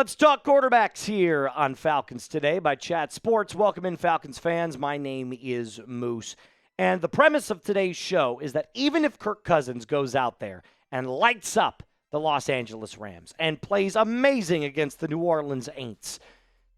Let's talk quarterbacks here on Falcons Today by Chat Sports. Welcome in, Falcons fans. My name is Moose. And the premise of today's show is that even if Kirk Cousins goes out there and lights up the Los Angeles Rams and plays amazing against the New Orleans Saints,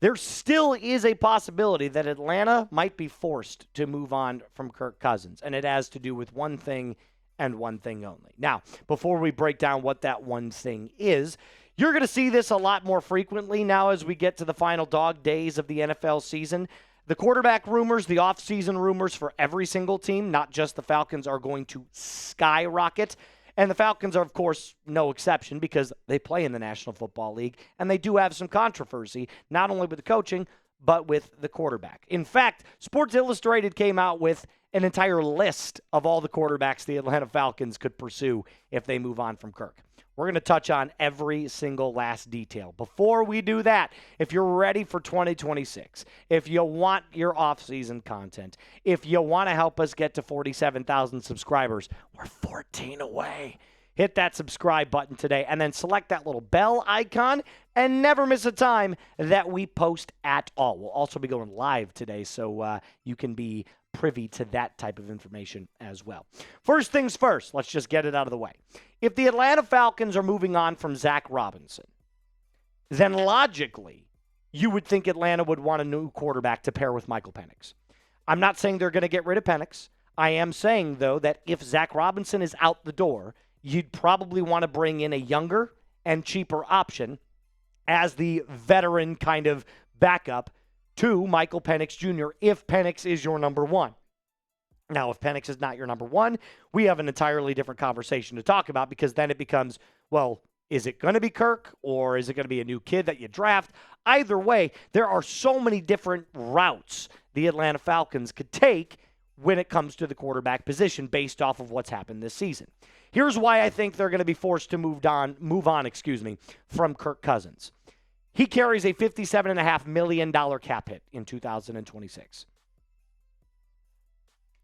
there still is a possibility that Atlanta might be forced to move on from Kirk Cousins. And it has to do with one thing and one thing only. Now, before we break down what that one thing is, you're going to see this a lot more frequently now as we get to the final dog days of the NFL season. The quarterback rumors, the offseason rumors for every single team, not just the Falcons, are going to skyrocket. And the Falcons are, of course, no exception because they play in the National Football League, and they do have some controversy, not only with the coaching, but with the quarterback. In fact, Sports Illustrated came out with an entire list of all the quarterbacks the Atlanta Falcons could pursue if they move on from Kirk. We're going to touch on every single last detail. Before we do that, if you're ready for 2026, if you want your off-season content, if you want to help us get to 47,000 subscribers, we're 14 away. Hit that subscribe button today and then select that little bell icon and never miss a time that we post at all. We'll also be going live today, so you can be privy to that type of information as well. First things first, let's just get it out of the way. If the Atlanta Falcons are moving on from Zach Robinson, then logically, you would think Atlanta would want a new quarterback to pair with Michael Penix. I'm not saying they're going to get rid of Penix. I am saying, though, that if Zach Robinson is out the door, you'd probably want to bring in a younger and cheaper option as the veteran kind of backup to Michael Penix Jr. if Penix is your number one. Now, if Penix is not your number one, we have an entirely different conversation to talk about because then it becomes, well, is it going to be Kirk or is it going to be a new kid that you draft? Either way, there are so many different routes the Atlanta Falcons could take when it comes to the quarterback position based off of what's happened this season. Here's why I think they're going to be forced to move on, from Kirk Cousins. He carries a $57.5 million cap hit in 2026.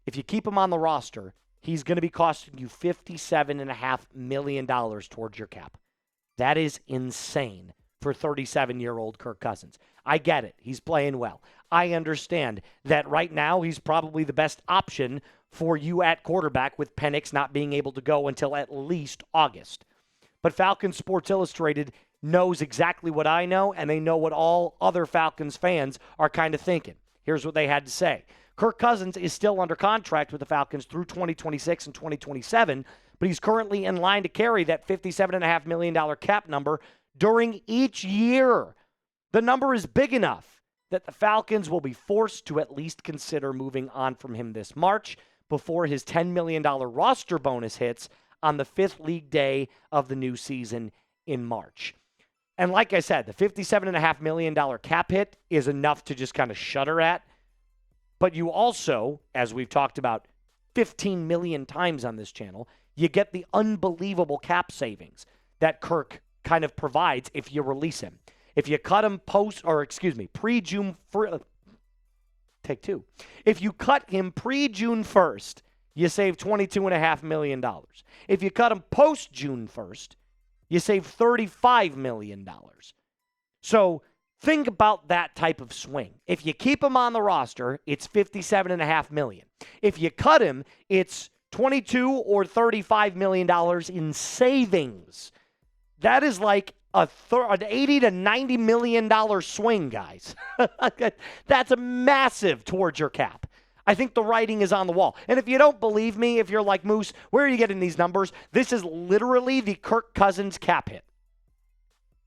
If you keep him on the roster, he's going to be costing you $57.5 million towards your cap. That is insane for 37-year-old Kirk Cousins. I get it. He's playing well. I understand that right now he's probably the best option for you at quarterback with Penix not being able to go until at least August. But Falcons Sports Illustrated knows exactly what I know, and they know what all other Falcons fans are kind of thinking. Here's what they had to say. Kirk Cousins is still under contract with the Falcons through 2026 and 2027, but he's currently in line to carry that $57.5 million cap number during each year. The number is big enough that the Falcons will be forced to at least consider moving on from him this March before his $10 million roster bonus hits on the 5th league day of the new season in March. And like I said, the $57.5 million cap hit is enough to just kind of shudder at. But you also, as we've talked about 15 million times on this channel, you get the unbelievable cap savings that Kirk kind of provides if you release him. If you cut him pre-June, take two. If you cut him pre-June 1st, you save $22.5 million. If you cut him post-June 1st, you save $35 million. So think about that type of swing. If you keep him on the roster, it's $57.5 million. If you cut him, it's $22 or $35 million in savings. That is like an $80 to $90 million swing, guys. That's a massive towards your cap. I think the writing is on the wall. And if you don't believe me, if you're like, Moose, where are you getting these numbers? This is literally the Kirk Cousins cap hit.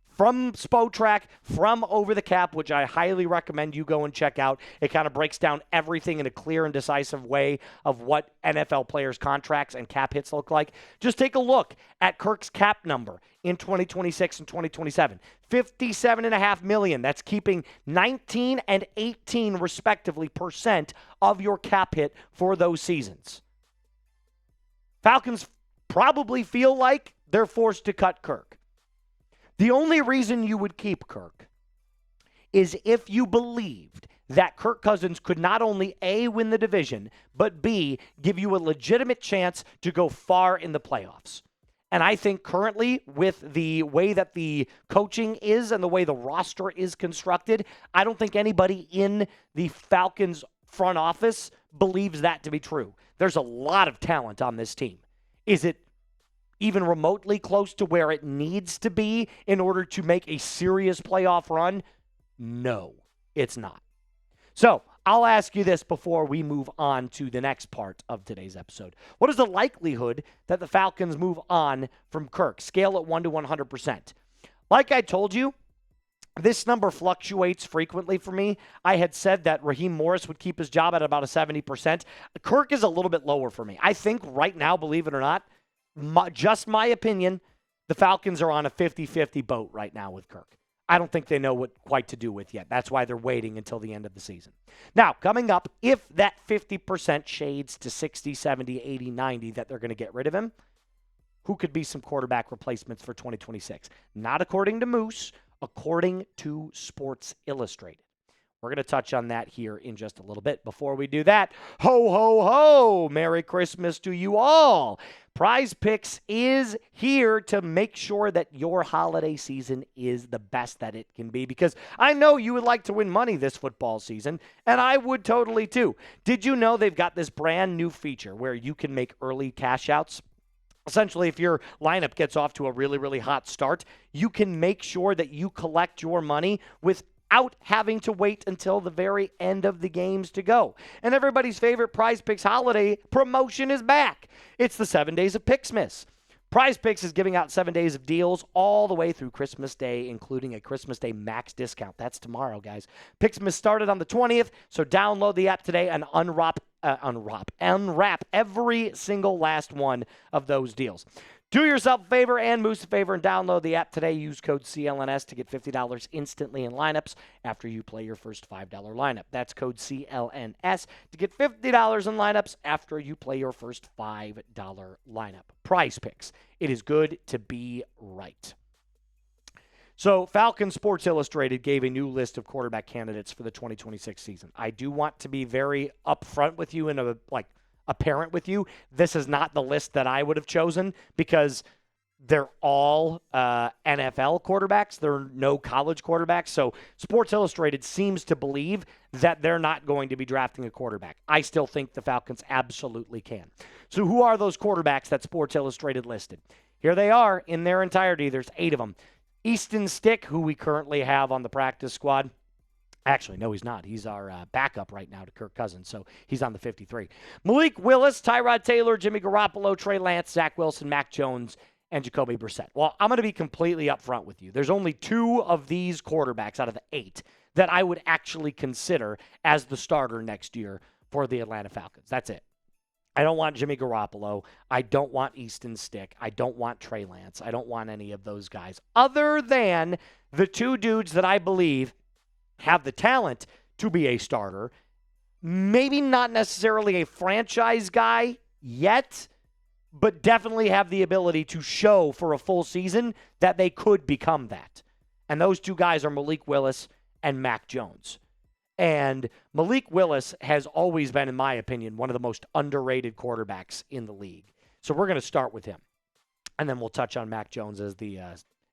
From Spotrac, from Over the Cap, which I highly recommend you go and check out. It kind of breaks down everything in a clear and decisive way of what NFL players' contracts and cap hits look like. Just take a look at Kirk's cap number in 2026 and 2027. $57.5 million. That's keeping 19 and 18, respectively, % of your cap hit for those seasons. Falcons probably feel like they're forced to cut Kirk. The only reason you would keep Kirk is if you believed that Kirk Cousins could not only A, win the division, but B, give you a legitimate chance to go far in the playoffs. And I think currently, with the way that the coaching is and the way the roster is constructed, I don't think anybody in the Falcons front office believes that to be true. There's a lot of talent on this team. Is it even remotely close to where it needs to be in order to make a serious playoff run? No, it's not. So I'll ask you this before we move on to the next part of today's episode. What is the likelihood that the Falcons move on from Kirk? Scale at 1 to 100%. Like I told you, this number fluctuates frequently for me. I had said that Raheem Morris would keep his job at about a 70%. Kirk is a little bit lower for me. I think right now, believe it or not, just my opinion, the Falcons are on a 50-50 boat right now with Kirk. I don't think they know what quite to do with yet. That's why they're waiting until the end of the season. Now, coming up, if that 50% shades to 60, 70, 80, 90 that they're going to get rid of him, who could be some quarterback replacements for 2026? Not according to Moose, according to Sports Illustrated. We're going to touch on that here in just a little bit. Before we do that, ho, ho, ho, Merry Christmas to you all. Prize Picks is here to make sure that your holiday season is the best that it can be, because I know you would like to win money this football season, and I would totally too. Did you know they've got this brand new feature where you can make early cash outs? Essentially, if your lineup gets off to a really, really hot start, you can make sure that you collect your money without having to wait until the very end of the games to go. And everybody's favorite Prize Picks holiday promotion is back. It's the 7 days of Picksmas. Prize Picks is giving out 7 days of deals all the way through Christmas Day, including a Christmas Day max discount. That's tomorrow, guys. Picksmas started on the 20th, so download the app today and unwrap every single last one of those deals. Do yourself a favor and Moose a favor and download the app today. Use code CLNS to get $50 instantly in lineups after you play your first $5 lineup. That's code CLNS to get $50 in lineups after you play your first $5 lineup. Prize Picks. It is good to be right. So Falcons Sports Illustrated gave a new list of quarterback candidates for the 2026 season. I do want to be very upfront with you and apparent with you. This is not the list that I would have chosen because they're all NFL quarterbacks. There are no college quarterbacks. So Sports Illustrated seems to believe that they're not going to be drafting a quarterback. I still think the Falcons absolutely can. So who are those quarterbacks that Sports Illustrated listed? Here they are in their entirety. There's 8 of them. Easton Stick, who we currently have on the practice squad. Actually, no, he's not. He's our backup right now to Kirk Cousins, so he's on the 53. Malik Willis, Tyrod Taylor, Jimmy Garoppolo, Trey Lance, Zach Wilson, Mac Jones, and Jacoby Brissett. Well, I'm going to be completely upfront with you. There's only 2 of these quarterbacks out of the 8 that I would actually consider as the starter next year for the Atlanta Falcons. That's it. I don't want Jimmy Garoppolo. I don't want Easton Stick. I don't want Trey Lance. I don't want any of those guys other than the 2 dudes that I believe have the talent to be a starter. Maybe not necessarily a franchise guy yet, but definitely have the ability to show for a full season that they could become that. And those 2 guys are Malik Willis and Mac Jones. And Malik Willis has always been, in my opinion, one of the most underrated quarterbacks in the league. So we're going to start with him. And then we'll touch on Mac Jones as the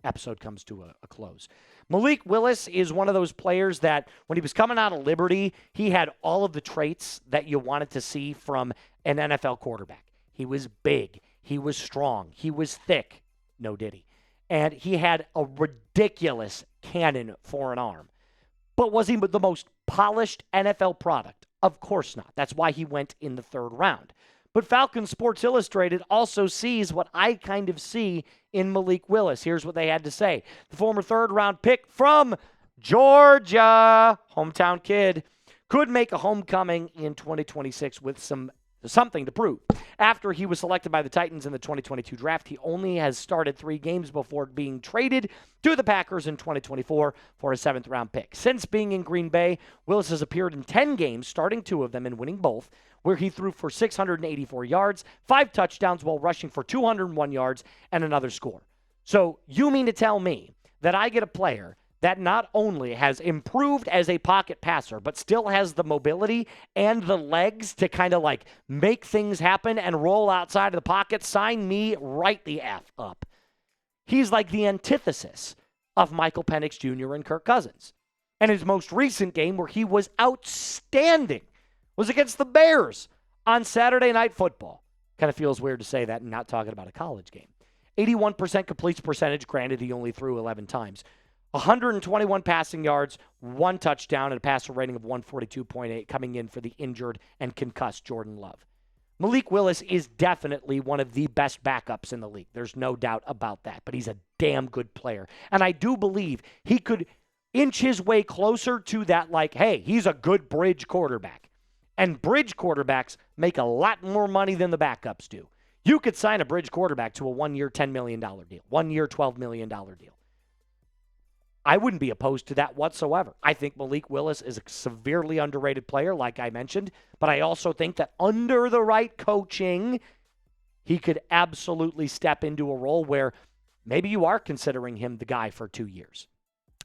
episode comes to a close. Malik Willis is one of those players that when he was coming out of Liberty, he had all of the traits that you wanted to see from an NFL quarterback. He was big. He was strong. He was thick. No diddy. And he had a ridiculous cannon for an arm. But was he the most polished NFL product? Of course not. That's why he went in the 3rd round. But Falcons Sports Illustrated also sees what I kind of see in Malik Willis. Here's what they had to say. The former 3rd-round pick from Georgia, hometown kid, could make a homecoming in 2026 with something to prove. After he was selected by the Titans in the 2022 draft, he only has started 3 games before being traded to the Packers in 2024 for a 7th-round pick. Since being in Green Bay, Willis has appeared in 10 games, starting 2 of them and winning both, where he threw for 684 yards, 5 touchdowns while rushing for 201 yards, and another score. So you mean to tell me that I get a player that not only has improved as a pocket passer, but still has the mobility and the legs to kind of like make things happen and roll outside of the pocket, sign me right the F up. He's like the antithesis of Michael Penix Jr. and Kirk Cousins. And his most recent game where he was outstanding was against the Bears on Saturday Night Football. Kind of feels weird to say that and not talking about a college game. 81% completion percentage, granted he only threw 11 times. 121 passing yards, 1 touchdown, and a passer rating of 142.8 coming in for the injured and concussed Jordan Love. Malik Willis is definitely one of the best backups in the league. There's no doubt about that, but he's a damn good player. And I do believe he could inch his way closer to that, like, hey, he's a good bridge quarterback. And bridge quarterbacks make a lot more money than the backups do. You could sign a bridge quarterback to a 1-year, $10 million deal, 1-year, $12 million deal. I wouldn't be opposed to that whatsoever. I think Malik Willis is a severely underrated player, like I mentioned, but I also think that under the right coaching, he could absolutely step into a role where maybe you are considering him the guy for 2 years.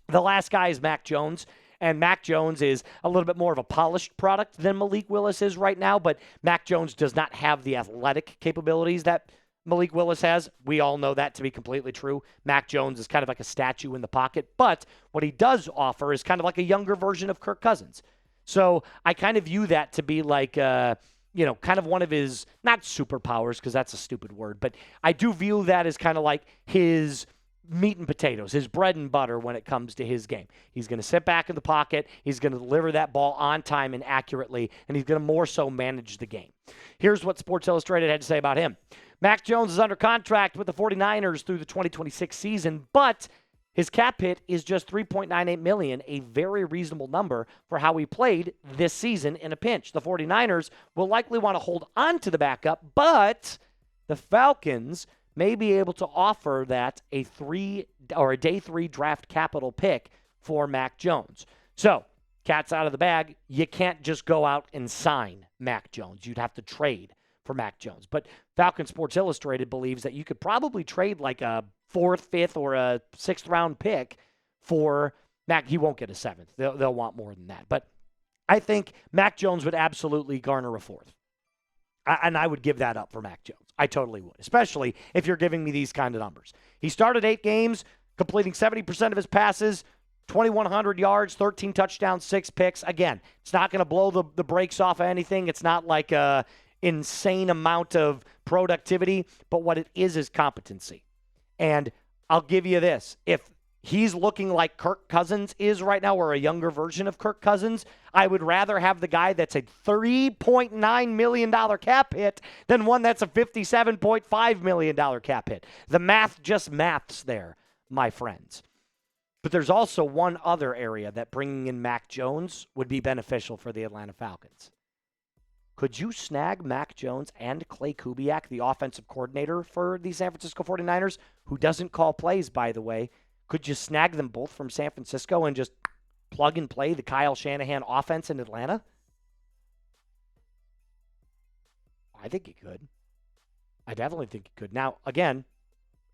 The last guy is Mac Jones, and Mac Jones is a little bit more of a polished product than Malik Willis is right now, but Mac Jones does not have the athletic capabilities that Malik Willis has. We all know that to be completely true. Mac Jones is kind of like a statue in the pocket, but what he does offer is kind of like a younger version of Kirk Cousins. So I kind of view that to be like, kind of one of his, not superpowers, because that's a stupid word, but I do view that as kind of like his meat and potatoes, his bread and butter when it comes to his game. He's going to sit back in the pocket, he's going to deliver that ball on time and accurately, and he's going to more so manage the game. Here's what Sports Illustrated had to say about him. Mac Jones is under contract with the 49ers through the 2026 season, but his cap hit is just $3.98 million, a very reasonable number for how he played this season in a pinch. The 49ers will likely want to hold on to the backup, but the Falcons may be able to offer that a day 3 draft capital pick for Mac Jones. So, cat's out of the bag. You can't just go out and sign Mac Jones. You'd have to trade for Mac Jones. But Falcon Sports Illustrated believes that you could probably trade like a 4th, 5th, or a 6th round pick for Mac. He won't get a 7th. They'll want more than that. But I think Mac Jones would absolutely garner a 4th. And I would give that up for Mac Jones. I totally would, especially if you're giving me these kind of numbers. He started 8 games, completing 70% of his passes, 2,100 yards, 13 touchdowns, 6 picks. Again, it's not going to blow the brakes off of anything. It's not like a insane amount of productivity, but what it is competency. And I'll give you this. If he's looking like Kirk Cousins is right now, or a younger version of Kirk Cousins, I would rather have the guy that's a $3.9 million cap hit than one that's a $57.5 million cap hit. The math just maths there, my friends. But there's also one other area that bringing in Mac Jones would be beneficial for the Atlanta Falcons. Could you snag Mac Jones and Clay Kubiak, the offensive coordinator for the San Francisco 49ers, who doesn't call plays, by the way? Could you snag them both from San Francisco and just plug and play the Kyle Shanahan offense in Atlanta? I think you could. I definitely think you could. Now, again,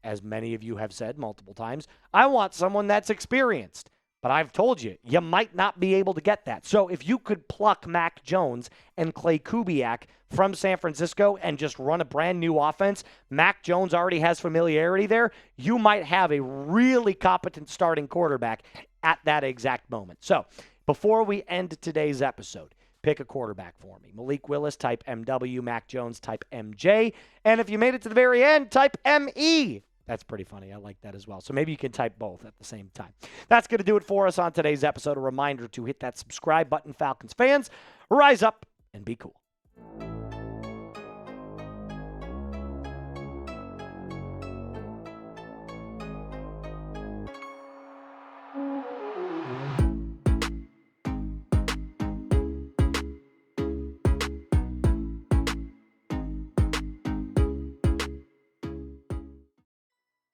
as many of you have said multiple times, I want someone that's experienced. But I've told you, you might not be able to get that. So if you could pluck Mac Jones and Clay Kubiak from San Francisco and just run a brand new offense, Mac Jones already has familiarity there, you might have a really competent starting quarterback at that exact moment. So before we end today's episode, pick a quarterback for me. Malik Willis, type MW. Mac Jones, type MJ. And if you made it to the very end, type ME. That's pretty funny. I like that as well. So maybe you can type both at the same time. That's going to do it for us on today's episode. A reminder to hit that subscribe button, Falcons fans. Rise up and be cool.